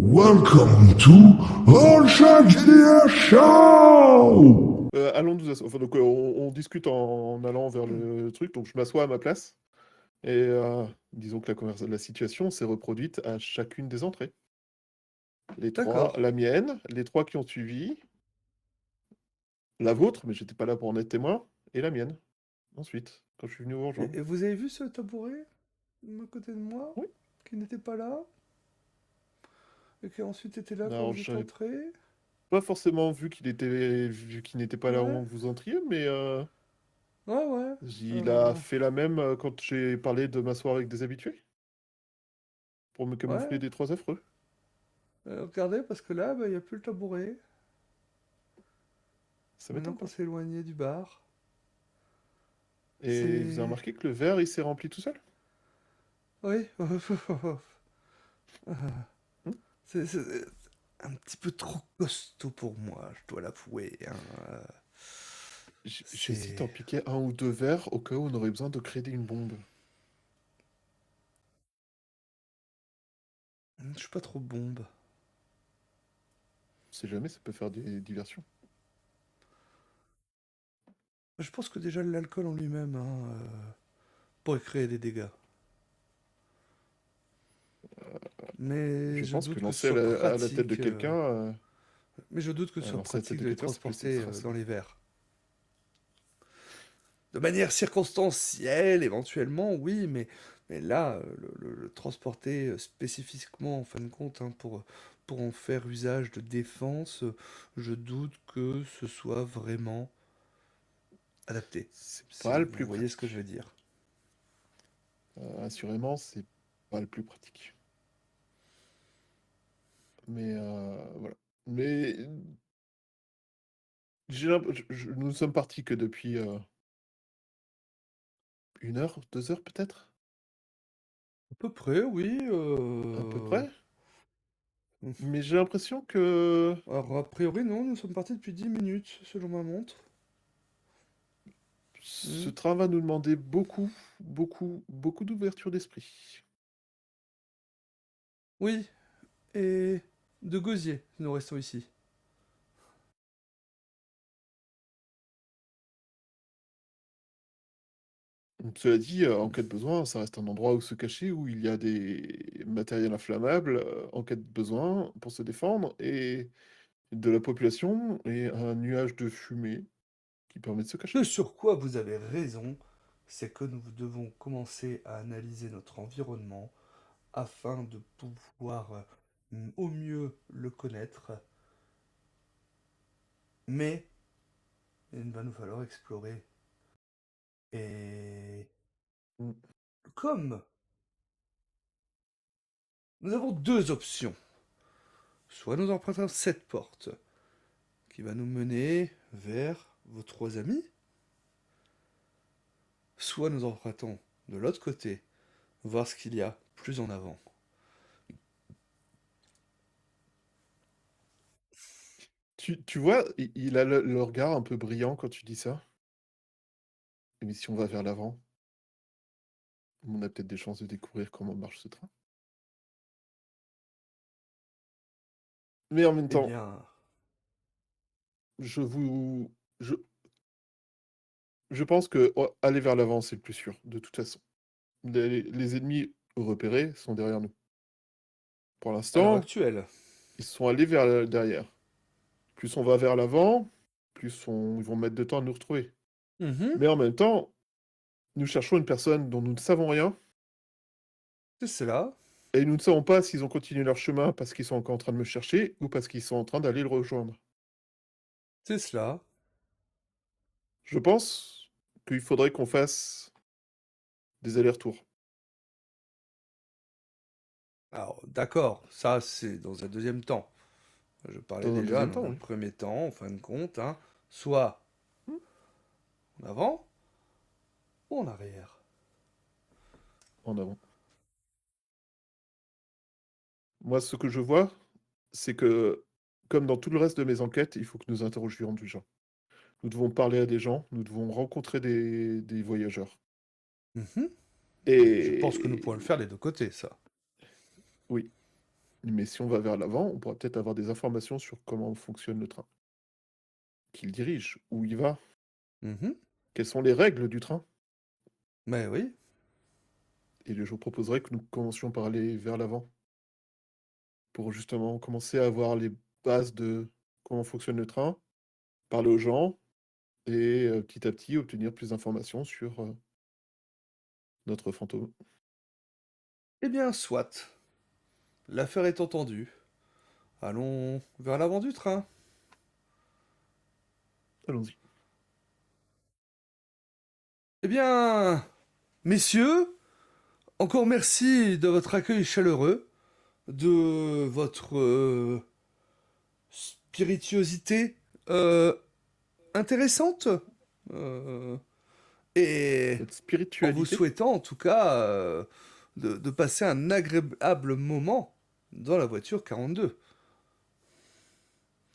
Welcome to All Shark GDR Show! Allons nous asseoir. Enfin, donc, on discute en allant vers le truc. Donc, je m'assois à ma place. Et disons que la situation s'est reproduite à chacune des entrées. Les trois, D'accord. la mienne, les trois qui ont suivi, la vôtre, mais j'étais pas là pour en être témoin, et la mienne. Ensuite, quand je suis venu vous rejoindre. Et vous avez vu ce tabouret à côté de moi Oui. qui n'était pas là et qui ensuite était là quand Alors, vous êtes j'avais entré? pas forcément vu qu'il n'était pas là au Ouais, moment que vous entriez, mais ouais, ouais. il a Euh, fait la même quand j'ai parlé de m'asseoir avec des habitués, pour me camoufler ouais. des trois affreux. Regardez, parce que là, il n'y a plus le tabouret. Ça Maintenant m'étonne qu'on pas. s'est éloigné du bar. Et vous avez C'est... remarqué que le verre, il s'est rempli tout seul? Oui. Hmm. C'est un petit peu trop costaud pour moi, je dois l'avouer, hein. J'hésite à en C'est... piquer un ou deux verres au cas où on aurait besoin de créer une bombe. Je suis pas trop bombe. On sait jamais, ça peut faire des diversions. Je pense que déjà l'alcool en lui-même pourrait créer des dégâts. Mais Je je pense que doute que ce lancer soit à la tête de pratique. quelqu'un, Mais je doute que ce soit lancer à la tête pratique de de les quelqu'un, ça peut laisser des transporter traces. dans les verres. De manière circonstancielle, éventuellement, oui, mais là, le transporter spécifiquement, en fin de compte, hein, pour en faire usage de défense, je doute que ce soit vraiment adapté. C'est pas Si le vous plus voyez ce que je pratique. veux dire. Assurément, c'est pas le plus pratique. Mais voilà. Mais nous ne sommes partis que depuis 1 heure, 2 heures peut-être? À peu près, oui. À peu près? Mais j'ai l'impression que Alors, a priori, non, nous sommes partis depuis 10 minutes, selon ma montre. ce Hmm. train va nous demander beaucoup, beaucoup, beaucoup d'ouverture d'esprit. Oui, et de gosier, nous restons ici. Cela dit, en cas de besoin, ça reste un endroit où se cacher, où il y a des matériels inflammables, en cas de besoin, pour se défendre, et de la population, et un nuage de fumée qui permet de se cacher. Ce sur quoi vous avez raison, c'est que nous devons commencer à analyser notre environnement afin de pouvoir au mieux le connaître, mais il va nous falloir explorer. Et Mmh. comme nous avons deux options, soit nous empruntons cette porte qui va nous mener vers vos trois amis, soit nous empruntons de l'autre côté, voir ce qu'il y a plus en avant. Tu vois, il a le regard un peu brillant quand tu dis ça. Mais si on va vers l'avant, on a peut-être des chances de découvrir comment marche ce train. Mais en même Eh temps, bien, je vous je je pense que, aller vers l'avant, c'est le plus sûr, de toute façon. Les ennemis repérés sont derrière nous. Pour à l'heure l'instant, actuelle. ils sont allés vers derrière. Plus on va vers l'avant, ils vont mettre de temps à nous retrouver. Mhm, Mais en même temps, nous cherchons une personne dont nous ne savons rien, c'est cela, et nous ne savons pas s'ils ont continué leur chemin parce qu'ils sont encore en train de me chercher ou parce qu'ils sont en train d'aller le rejoindre. c'est cela. Je pense qu'il faudrait qu'on fasse des allers-retours. Alors, d'accord, ça c'est dans un deuxième temps. Je parlais Dans un déjà deuxième dans temps, un oui. premier temps, en fin de compte, hein, soit Hmm. en avant ou en arrière. En avant. Moi, ce que je vois, c'est que, comme dans tout le reste de mes enquêtes, il faut que nous interrogions du gens. Nous devons parler à des gens, nous devons rencontrer des voyageurs. Mhm. Et je pense que nous pourrons le Et faire des deux côtés, ça. oui. Mais si on va vers l'avant, on pourra peut-être avoir des informations sur comment fonctionne le train, qui le dirige, où il va, Mhm. quelles sont les règles du train. Mais oui. Et je vous proposerais que nous commencions par aller vers l'avant, pour justement commencer à avoir les bases de comment fonctionne le train, parler aux gens, et petit à petit obtenir plus d'informations sur notre fantôme. Eh bien, soit. L'affaire est entendue. Allons vers l'avant du train. Allons-y. Eh bien, messieurs, encore merci de votre accueil chaleureux, de votre spirituosité intéressante, euh, et Notre en vous spiritualité, souhaitant en tout cas de passer un agréable moment dans la voiture 42.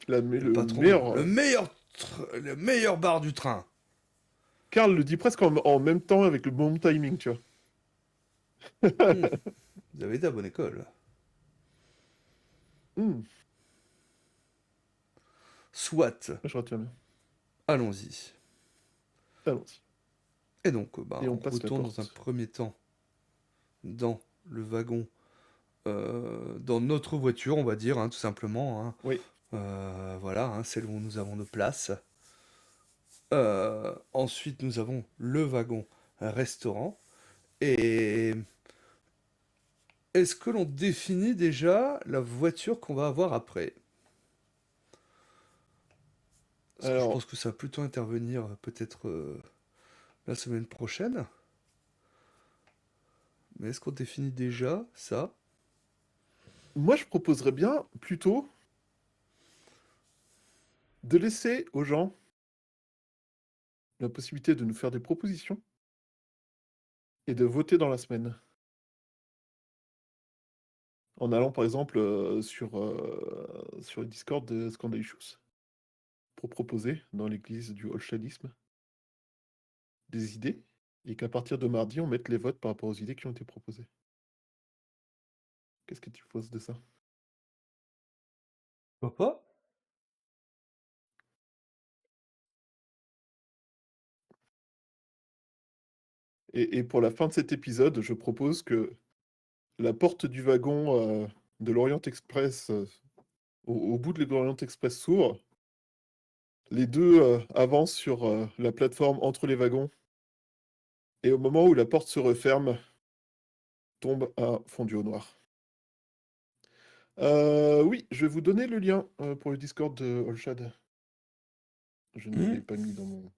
Le le patron, meilleur. le meilleur bar du train. Karl le dit presque en même temps avec le bon timing, tu vois. Hmm, vous avez été à bonne école. Hmm, Soit, je retiens bien. allons-y. Allons-y. Et donc, Et on on passe la retourne dans un porte. premier temps dans le wagon, dans notre voiture, on va dire, hein, tout simplement, hein. Oui. Voilà, hein, celle où nous avons nos places. Ensuite, nous avons le wagon restaurant. Et est-ce que l'on définit déjà la voiture qu'on va avoir après? Parce que je Alors, pense que ça va plutôt intervenir peut-être la semaine prochaine. Mais est-ce qu'on définit déjà ça? moi, je proposerais bien plutôt de laisser aux gens la possibilité de nous faire des propositions et de voter dans la semaine. En allant, par exemple, sur le Discord de Scandalicious, pour proposer, dans l'église du holstanisme, des idées, et qu'à partir de mardi, on mette les votes par rapport aux idées qui ont été proposées. Qu'est-ce que tu penses de ça? Pourquoi? Et pour la fin de cet épisode, je propose que la porte du wagon de l'Orient Express, au bout de l'Orient Express s'ouvre, les deux avancent sur la plateforme entre les wagons, et au moment où la porte se referme, tombe un fondu au noir. Oui, je vais vous donner le lien pour le Discord de Olshad. Je ne l'ai Hmm. pas mis dans Moi,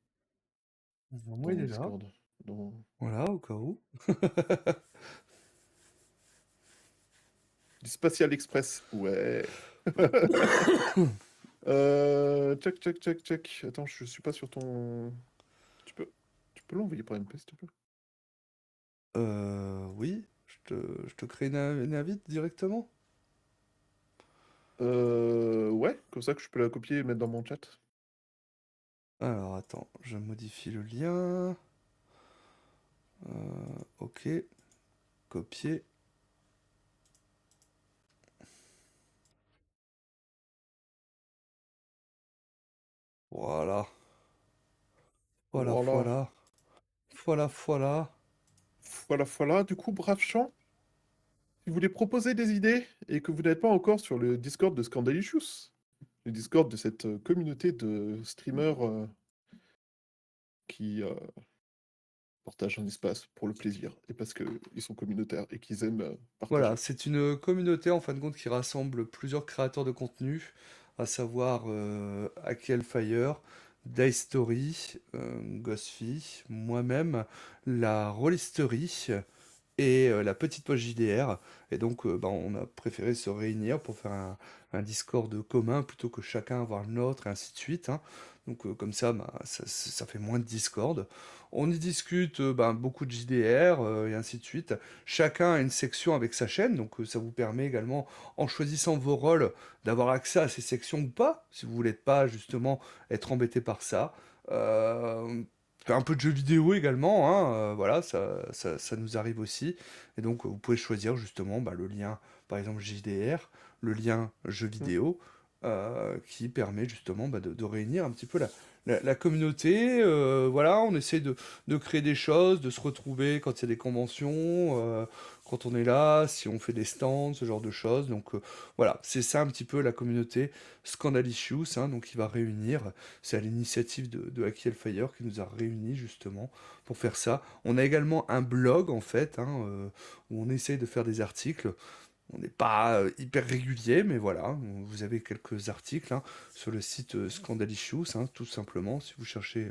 dans il mon est là. Discord. Dans... Voilà, au cas où. Du Spatial Express. Ouais. Check, check, check, check. Attends, je suis pas sur ton... Tu peux, tu peux l'envoyer par MP, s'il te plaît? Oui, je te crée une invite directement. Ouais, comme ça que je peux la copier et mettre dans mon chat. Alors, attends, je modifie le lien. Ok, copier. Voilà, voilà, Voilà. voilà. Voilà, voilà. Voilà, voilà. Du coup, brave champ, si vous voulez proposer des idées et que vous n'êtes pas encore sur le Discord de Scandalicious, le Discord de cette communauté de streamers qui partagent un espace pour le plaisir et parce qu'ils sont communautaires et qu'ils aiment Voilà, partager. c'est une communauté en fin de compte qui rassemble plusieurs créateurs de contenu, à savoir Akel Fire, Dice Story, Ghostfy, moi-même, la Rollisterie et la petite poche JDR. Et donc, on a préféré se réunir pour faire un Discord commun plutôt que chacun avoir le nôtre et ainsi de suite, hein. Donc, comme ça, ça fait moins de Discord. On y discute beaucoup de JDR et ainsi de suite. Chacun a une section avec sa chaîne, donc ça vous permet également, en choisissant vos rôles, d'avoir accès à ces sections ou pas, si vous voulez pas justement être embêté par ça. Faire un peu de jeux vidéo également, hein, voilà, ça nous arrive aussi. Et donc, vous pouvez choisir justement bah, le lien, par exemple JDR, le lien jeux Mm. vidéo, qui permet justement bah, de réunir un petit peu la communauté. Voilà, on essaie de créer des choses, de se retrouver quand il y a des conventions, quand on est là, si on fait des stands, ce genre de choses. Donc, voilà, c'est ça un petit peu la communauté Scandalicious, hein, donc qui va réunir. C'est à l'initiative de Hacky Hellfire qui nous a réunis justement pour faire ça. On a également un blog en fait, hein, où on essaye de faire des articles. On n'est pas hyper régulier, mais voilà, vous avez quelques articles hein, sur le site Scandalicious, hein, tout simplement. Si vous cherchez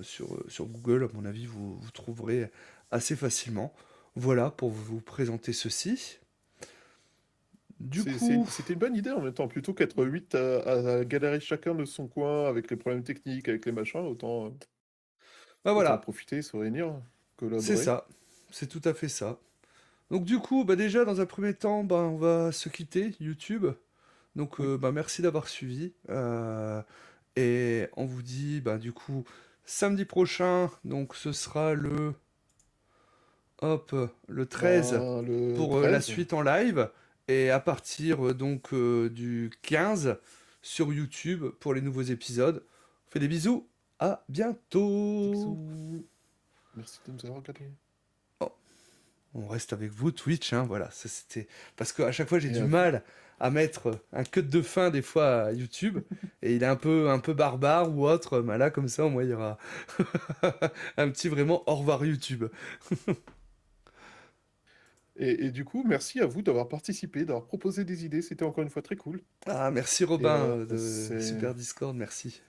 sur Google, à mon avis, vous trouverez assez facilement. Voilà pour vous présenter ceci. Du coup, C'était une bonne idée en même temps, plutôt qu'être 8 à galérer chacun de son coin avec les problèmes techniques, avec les machins, bah autant en voilà, profiter, se réunir, c'est collaborer. ça. C'est tout à fait ça. Donc du coup, bah déjà dans un premier temps, bah, on va se quitter YouTube. Donc Oui, bah, merci d'avoir suivi. Et on vous dit bah, du coup samedi prochain, donc ce sera hop, le 13 ben le pour la 13. suite en live. Et à partir donc du 15 sur YouTube pour les nouveaux épisodes. On fait des bisous. À Des bientôt. bisous. Merci de nous avoir regardés. On reste avec vous, Twitch, hein, voilà, ça c'était... Parce qu'à chaque fois, j'ai Et du à vous. mal à mettre un cut de fin, des fois, à YouTube, et il est un peu barbare ou autre, mais là, comme ça, au moins, il y aura un petit vraiment au revoir YouTube. Et du coup, merci à vous d'avoir participé, d'avoir proposé des idées. C'était encore une fois très cool. Ah, merci Et Robin de c'est... Super Discord, merci.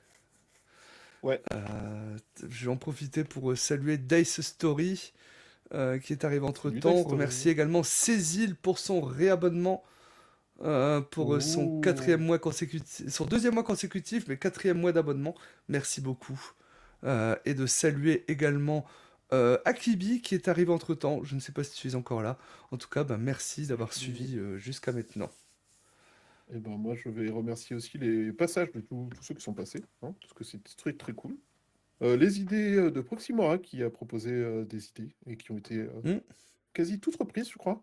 Ouais, Je vais en profiter pour saluer Dice Story, qui est arrivé salut Dice entre-temps. Story. Remercier également Cécile pour son réabonnement. Pour son Ouh. son deuxième mois consécutif, mais quatrième mois d'abonnement. Merci beaucoup. Et de saluer également Akibi qui est arrivé entre-temps. Je ne sais pas si tu es encore là. En tout cas, bah, merci d'avoir Et, suivi jusqu'à maintenant. et ben moi, je vais remercier aussi les passages de tous ceux qui sont passés, hein, parce que c'est très très cool. Les idées de Proximora qui a proposé des idées et qui ont été Hmm. quasi toutes reprises, je crois.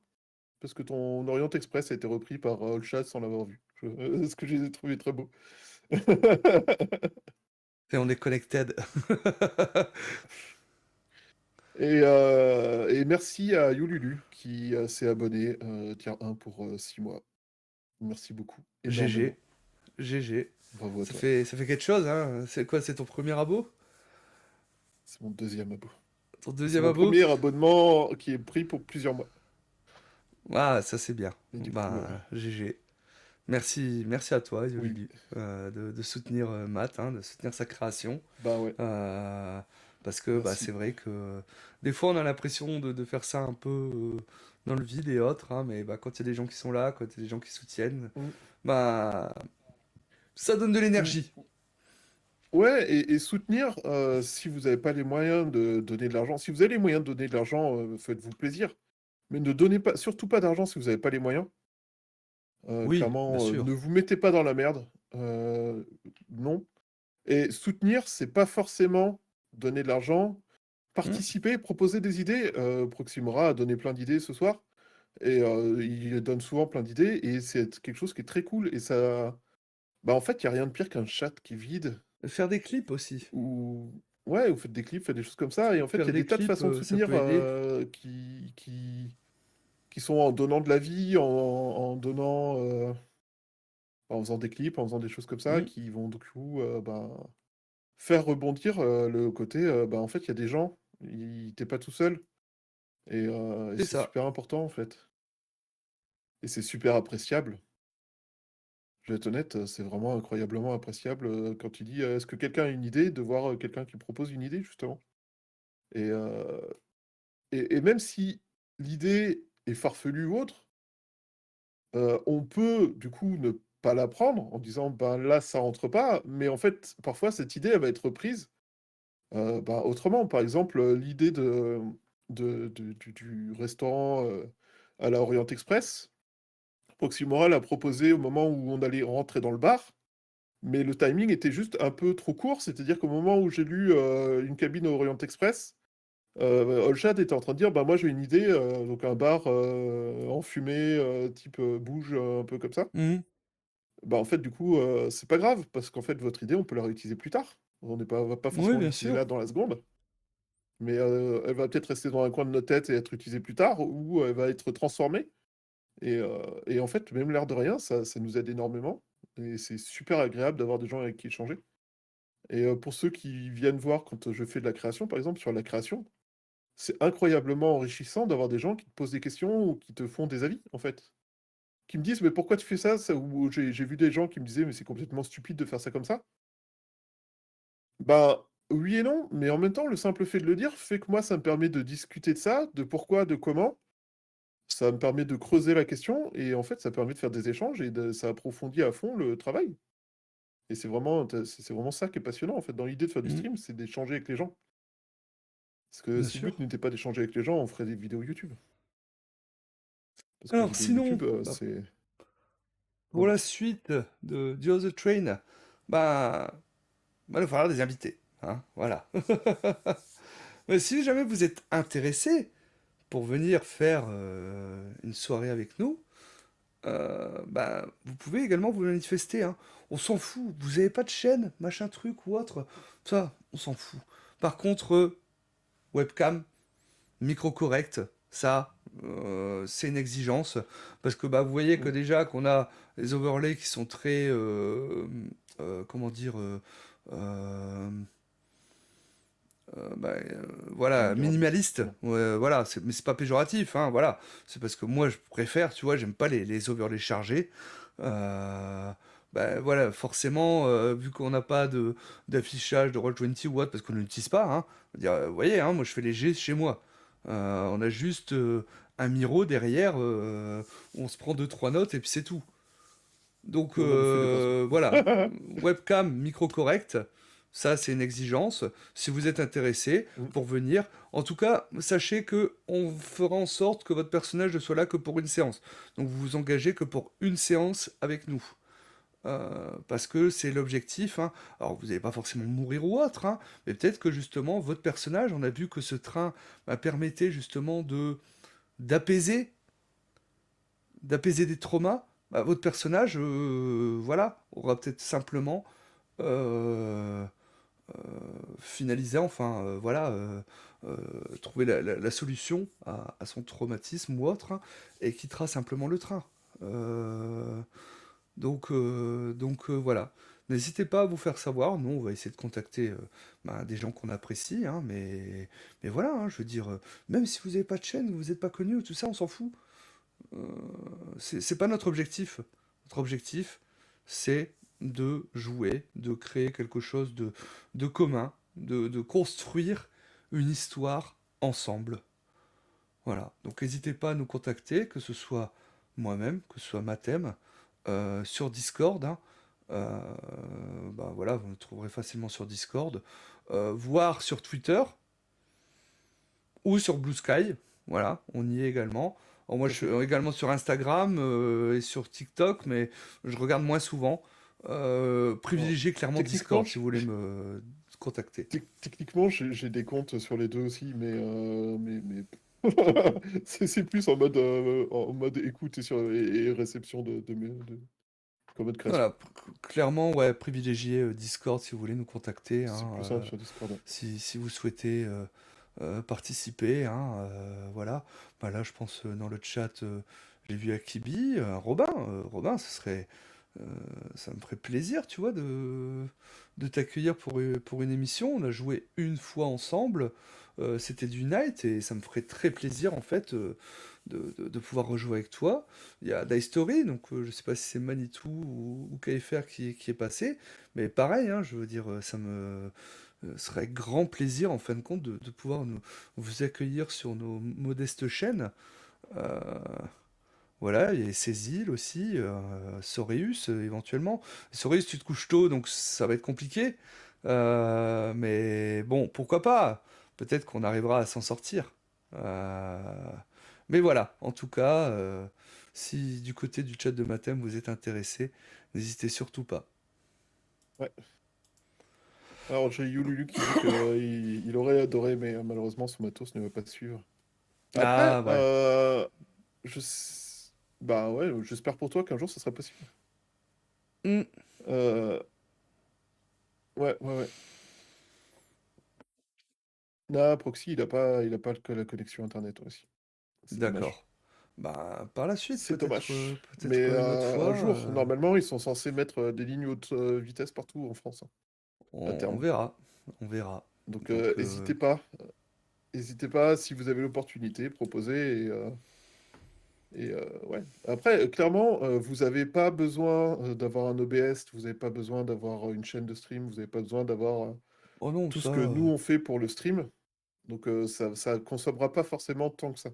Parce que ton Orient Express a été repris par Allchat sans l'avoir vu. Ce que j'ai trouvé très beau. Et on est connected. Et merci à Yululu qui s'est abonné, tier 1 pour 6 mois. Merci beaucoup, énormément. GG. GG. Bravo à toi. Ça fait quelque chose, hein. C'est quoi, c'est ton premier abo? C'est mon deuxième abo. Ton Et c'est deuxième mon abo? premier abonnement qui est pris pour plusieurs mois. Ah, ça c'est bien. Et du coup, Bah, GG. Merci à toi, oui, Yolulu, de soutenir Matt, hein, de soutenir sa création. bah ouais, Euh, Parce que bah, c'est merci. vrai que des fois on a l'impression de faire ça un peu dans le vide et autres, hein, mais bah, quand il y a des gens qui sont là, quand il y a des gens qui soutiennent, Mm. bah, ça donne de Ou- l'énergie. Ouais, et soutenir, si vous n'avez pas les moyens de donner de l'argent, si vous avez les moyens de donner de l'argent, faites-vous plaisir. Mais ne donnez pas, surtout pas d'argent si vous n'avez pas les moyens. Oui, bien Clairement, ne sûr. vous mettez pas dans la merde. Non. Et soutenir, c'est pas forcément donner de l'argent. Hmm, Participer, proposer des idées. Proximora a donné plein d'idées ce soir. Et il donne souvent plein d'idées. Et c'est quelque chose qui est très cool. Et ça. Bah, en fait, il n'y a rien de pire qu'un chat qui est vide. Faire des clips aussi. Ou. Ouais, vous faites des clips, faites des choses comme ça. Et en fait, il y Faire a des des tas de clips, façons de ça soutenir peut aider. qui sont en donnant de la vie, en donnant. En faisant des clips, en faisant des choses comme ça, Hmm, qui vont du coup bah, faire rebondir le côté, bah, en fait, il y a des gens, t'es pas tout seul. Et c'est c'est ça. super important, en fait. Et c'est super appréciable. Je vais être honnête, c'est vraiment incroyablement appréciable quand tu dis, est-ce que quelqu'un a une idée, de voir quelqu'un qui propose une idée, justement. Et, euh, et même si l'idée est farfelue ou autre, on peut, du coup, ne pas la prendre en disant, ben là, ça rentre pas. Mais en fait, parfois, cette idée, elle va être prise bah, autrement. Par exemple, l'idée du restaurant à la Orient Express, Proximoral a proposé au moment où on allait rentrer dans le bar, Mais le timing était juste un peu trop court, c'est-à-dire qu'au moment où j'ai lu Une cabine au Orient Express, Olshad était en train de dire, bah moi j'ai une idée, donc un bar enfumé, type bouge, un peu comme ça. Mhm. Bah en fait du coup, c'est pas grave, parce qu'en fait votre idée on peut la réutiliser plus tard. On va pas Oui, forcément bien l'utiliser sûr. là dans la seconde, mais elle va peut-être rester dans un coin de notre tête et être utilisée plus tard, ou elle va être transformée. Et en fait, même l'air de rien, ça nous aide énormément et c'est super agréable d'avoir des gens avec qui échanger. Et pour ceux qui viennent voir quand je fais de la création, par exemple, sur la création, c'est incroyablement enrichissant d'avoir des gens qui te posent des questions ou qui te font des avis, en fait. Qui me disent: «Mais pourquoi tu fais ça?» Ou j'ai vu des gens qui me disaient: «Mais c'est complètement stupide de faire ça comme ça». Bah, oui et non, mais en même temps, le simple fait de le dire fait que moi, ça me permet de discuter de ça, de pourquoi, de comment. Ça me permet de creuser la question et en fait, ça permet de faire des échanges et ça approfondit à fond le travail. Et c'est vraiment ça qui est passionnant, en fait, dans l'idée de faire du Mhm. stream, c'est d'échanger avec les gens. Parce que Bien si le but sûr. n'était pas d'échanger avec les gens, on ferait des vidéos YouTube. Parce que Alors, vidéo sinon, YouTube, bah, c'est pour voilà. la suite de The Other Train, bah, il va falloir des invités. Hein, voilà. Mais si jamais vous êtes intéressé pour venir faire une soirée avec nous, bah, vous pouvez également vous manifester. Hein. On s'en fout. Vous avez pas de chaîne, machin truc ou autre. Ça, on s'en fout. Par contre, webcam, micro correct, ça, c'est une exigence. Parce que bah, vous voyez que Mmh. déjà qu'on a les overlays qui sont très, comment dire, voilà, Minimaliste. minimaliste. Non. Ouais, voilà, mais c'est pas péjoratif, hein, voilà. C'est parce que moi, je préfère, tu vois, j'aime pas les overlays chargés. Euh, voilà, forcément, vu qu'on n'a pas d'affichage de Roll20 ou autre, parce qu'on ne l'utilise pas, hein, on va dire, vous voyez, hein, moi je fais les G chez moi. On a juste un miro derrière, on se prend deux trois notes et puis c'est tout. Donc Nous, on nous fait des pinceaux. voilà, webcam micro correct, ça c'est une exigence. Si vous êtes intéressé Mmh. pour venir, en tout cas, sachez que on fera en sorte que votre personnage ne soit là que pour une séance. Donc vous vous engagez que pour une séance avec nous. Parce que c'est l'objectif. Hein. Alors vous n'allez pas forcément mourir ou autre, hein, mais peut-être que justement votre personnage, on a vu que ce train permettait justement de d'apaiser d'apaiser des traumas, bah, votre personnage, voilà, aura peut-être simplement euh, finalisé, enfin, voilà, trouvé la solution à son traumatisme ou autre, hein, et quittera simplement le train. Euh, voilà. N'hésitez pas à vous faire savoir. Nous, on va essayer de contacter des gens qu'on apprécie, hein, mais voilà, hein, je veux dire, même si vous n'avez pas de chaîne, vous n'êtes pas connu, tout ça, on s'en fout. Euh, c'est pas notre objectif. Notre objectif, c'est de jouer, de créer quelque chose de commun, de construire une histoire ensemble. Voilà. Donc n'hésitez pas à nous contacter, que ce soit moi-même, que ce soit Mathem, sur Discord. Hein. Euh, voilà, vous nous trouverez facilement sur Discord, voire sur Twitter ou sur Blue Sky. Voilà, on y est également. Alors moi, Tout je à suis fait. également sur Instagram et sur TikTok, mais je regarde moins souvent. Alors, Privilégiez clairement techniquement, Discord si vous voulez me contacter. techniquement, j'ai des comptes sur les 2 aussi, mais c'est plus en mode écoute et réception qu'en mode création. Voilà, clairement, ouais, privilégiez Discord si vous voulez nous contacter. C'est Hein, plus simple sur Discord, ouais. si vous souhaitez participer, hein, voilà. Bah là, je pense dans le chat, j'ai vu Akibi, Robin. Robin, euh, ça me ferait plaisir, tu vois, de t'accueillir pour une émission. On a joué une fois ensemble, c'était du Night, et ça me ferait très plaisir, en fait, de pouvoir rejouer avec toi. Il y a Dice Story, donc je sais pas si c'est Manitou ou KFR qui est passé, mais pareil, hein, je veux dire, ça me serait avec grand plaisir, en fin de compte, de pouvoir vous accueillir sur nos modestes chaînes. Euh, voilà, il y a ces îles aussi, Soreus éventuellement. Soreus, tu te couches tôt, donc ça va être compliqué. Mais bon, pourquoi pas? Peut-être qu'on arrivera à s'en sortir. Euh, mais voilà, en tout cas, si du côté du chat de Mathem vous êtes intéressé, n'hésitez surtout pas. Ouais. Alors, j'ai Yululu qui dit qu'il aurait adoré, mais malheureusement, son matos ne va pas te suivre. Après, Ah ouais. je... s- bah ouais, j'espère pour toi qu'un jour, ça sera possible. Hmm, Euh, Ouais, ouais, ouais. Non, Proxy, il a pas la connexion Internet aussi. C'est dommage. d'accord. Bah, par la suite, C'est dommage. Mais peut-être une autre un fois, jour, normalement, ils sont censés mettre des lignes haute vitesse partout en France, hein, à on terme. verra. On verra. Donc, Donc, n'hésitez pas. N'hésitez pas, si vous avez l'opportunité, proposez. Ouais. Après, clairement, vous n'avez pas besoin d'avoir un OBS, vous n'avez pas besoin d'avoir une chaîne de stream, vous n'avez pas besoin d'avoir oh non, tout ce ça. que nous on fait pour le stream. Donc, ça consommera pas forcément tant que ça,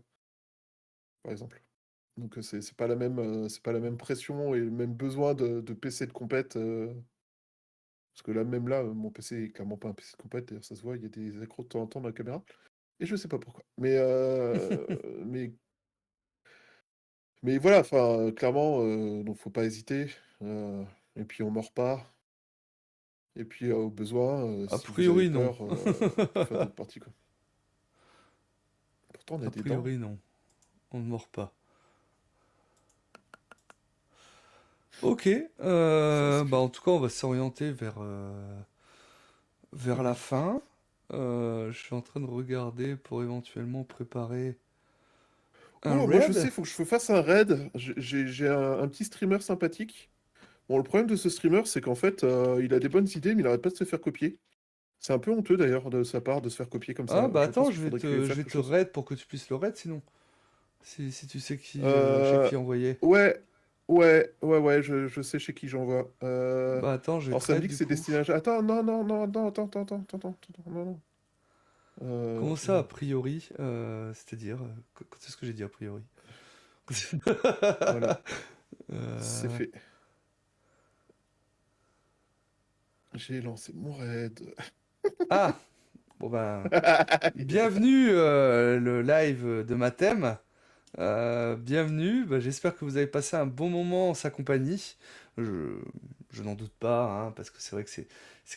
par exemple. Donc, c'est pas la même pression et le même besoin de PC de compète. Parce que là, même là, mon PC est clairement pas un PC de compète. D'ailleurs, ça se voit, il y a des accros de temps en temps dans la caméra. Et je sais pas pourquoi. Mais Mais voilà, enfin, clairement, donc faut pas hésiter. heu et puis on mord pas et puis, au besoin, A si vous avez priori, non. peur, pour faire d'autres parties, quoi. Pourtant on a A des dents. priori, non. On ne mord pas. Ok. Ça Bah, suffit. en tout cas, on va s'orienter vers la fin. Je suis en train de regarder pour éventuellement préparer un Oh, moi je raid. sais, faut que je fasse un raid. J'ai un petit streamer sympathique. Bon, le problème de ce streamer, c'est qu'en fait, il a des bonnes idées, mais il arrête pas de se faire copier. C'est un peu honteux d'ailleurs de sa part de se faire copier comme Ah, ça. bah Je pense attends, qu'il faudrait qu'il lui je fasse vais quelque te chose. raid pour que tu puisses le raid sinon. Si tu sais chez Heu, qui envoyer. ouais, ouais, je sais chez qui j'envoie. Bah attends, je vais Alors te ça me raid dit que du c'est coup. destiné à... Attends, non, non, non, non, attends, non, non. Comment ça, a Non. priori? C'est-à-dire, quand est-ce que j'ai dit a priori? Voilà, c'est Euh, fait. J'ai lancé mon raid. Ah! Bon ben, bienvenue le live de ma thème. Bienvenue, bah, j'espère que vous avez passé un bon moment en sa compagnie. Je, je n'en doute pas, hein, parce que c'est vrai que c'est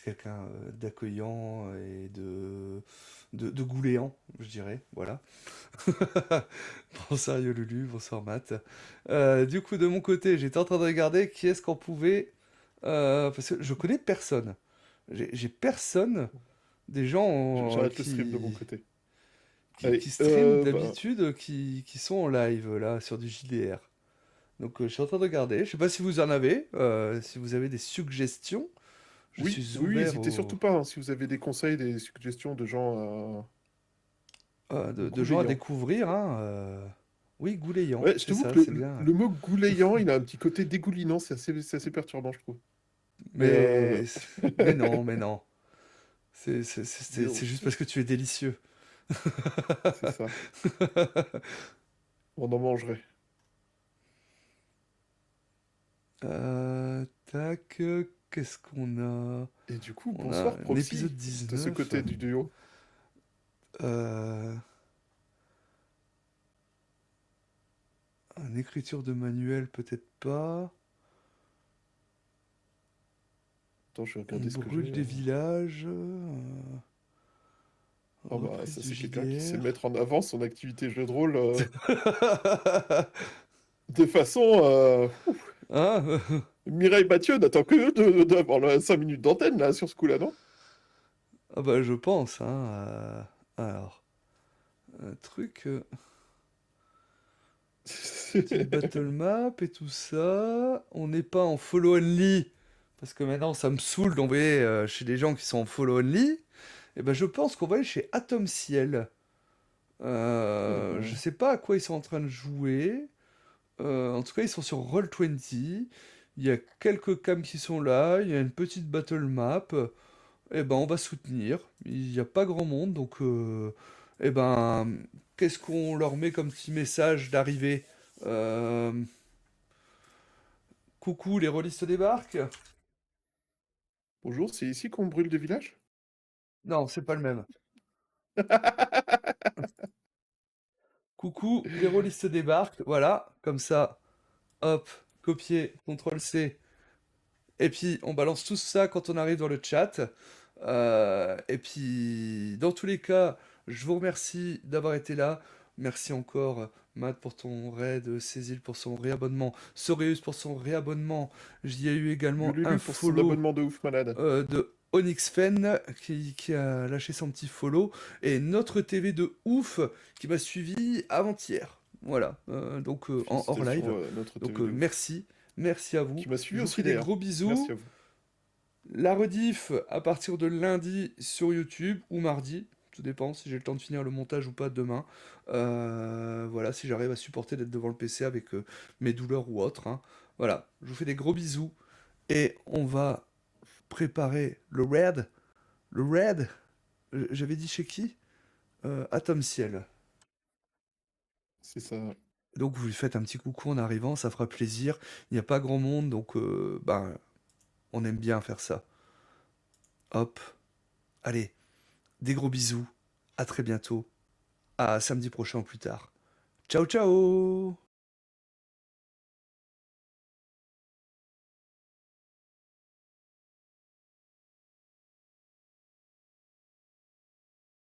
quelqu'un d'accueillant et de gouléant, je dirais. Voilà. Bonsoir Yolulu, bonsoir Matt. Du coup, de mon côté, j'étais en train de regarder qui est-ce qu'on pouvait... parce que je connais personne. J'ai personne des gens J'arrête le stream de mon côté. qui Allez, streament bah, d'habitude, qui sont en live là sur du JDR. Donc je suis en train de regarder. Je sais pas si vous en avez, si vous avez des suggestions. Je oui, suis oui, oui, ouvert hésitez surtout pas, hein, si vous avez des conseils, des suggestions de gens de gens à goulayants. découvrir. Hein, oui, gouléant, Ouais, je c'est t'avoue ça, que c'est bien. le mot goulayant, il a un petit côté dégoulinant, c'est assez perturbant, je trouve. Mais Mais, mais non, mais non. disons, C'est juste parce que tu es délicieux. c'est ça. On en mangerait. Tac, qu'est-ce qu'on a? Et du coup, On a bonsoir un épisode Proxy, de ce 19. côté du duo. Euh, une écriture de manuel, peut-être pas. Attends, je vais On regarder ce que j'ai. brûle des villages. Oh bah, Reprise ça du c'est quelqu'un qui sait JDR. mettre en avant son activité jeu de rôle de façon... Hein? Mireille Mathieu n'attend que d'avoir 5 minutes d'antenne là sur ce coup-là, non? Ah bah je pense, hein. Alors, un truc... petite battle map et tout ça. On n'est pas en follow only. Parce que maintenant ça me saoule d'envoyer chez des gens qui sont en follow only. Et ben je pense qu'on va aller chez Atom Ciel. Je sais pas à quoi ils sont en train de jouer. En tout cas, ils sont sur Roll20. Il y a quelques cams qui sont là. Il y a une petite battle map. Eh ben, on va soutenir. Il n'y a pas grand monde, donc eh ben, qu'est-ce qu'on leur met comme petit message d'arrivée? Euh, Coucou, les rôlistes débarquent? Bonjour, c'est ici qu'on brûle des villages? Non, c'est pas le même. Coucou, les rôlistes débarquent. Voilà, comme ça. Hop, copier, CTRL C. Et puis, on balance tout ça quand on arrive dans le chat. Et puis, dans tous les cas, je vous remercie d'avoir été là. Merci encore, Matt, pour ton raid, Cécile pour son réabonnement, Soreus pour son réabonnement. J'y ai eu également un Lulu pour son follow abonnement de ouf malade. de OnyxFen qui a lâché son petit follow. Et notre TV de ouf qui m'a suivi avant-hier. Voilà, donc en hors live. Félicitations à notre Donc TV de ouf. merci, merci à vous. Qui m'a suivi Je vous aussi fais des d'ailleurs. gros bisous. Merci à vous. La rediff à partir de lundi sur YouTube ou mardi, tout dépend si j'ai le temps de finir le montage ou pas demain. Voilà, si j'arrive à supporter d'être devant le PC avec mes douleurs ou autres, hein. Voilà, je vous fais des gros bisous et on va préparer le raid. Le raid, j'avais dit chez qui? Atom Ciel. C'est ça. Donc vous lui faites un petit coucou en arrivant, ça fera plaisir. Il n'y a pas grand monde, donc ben, on aime bien faire ça. Hop, allez, des gros bisous, à très bientôt, à samedi prochain ou plus tard. Ciao ciao!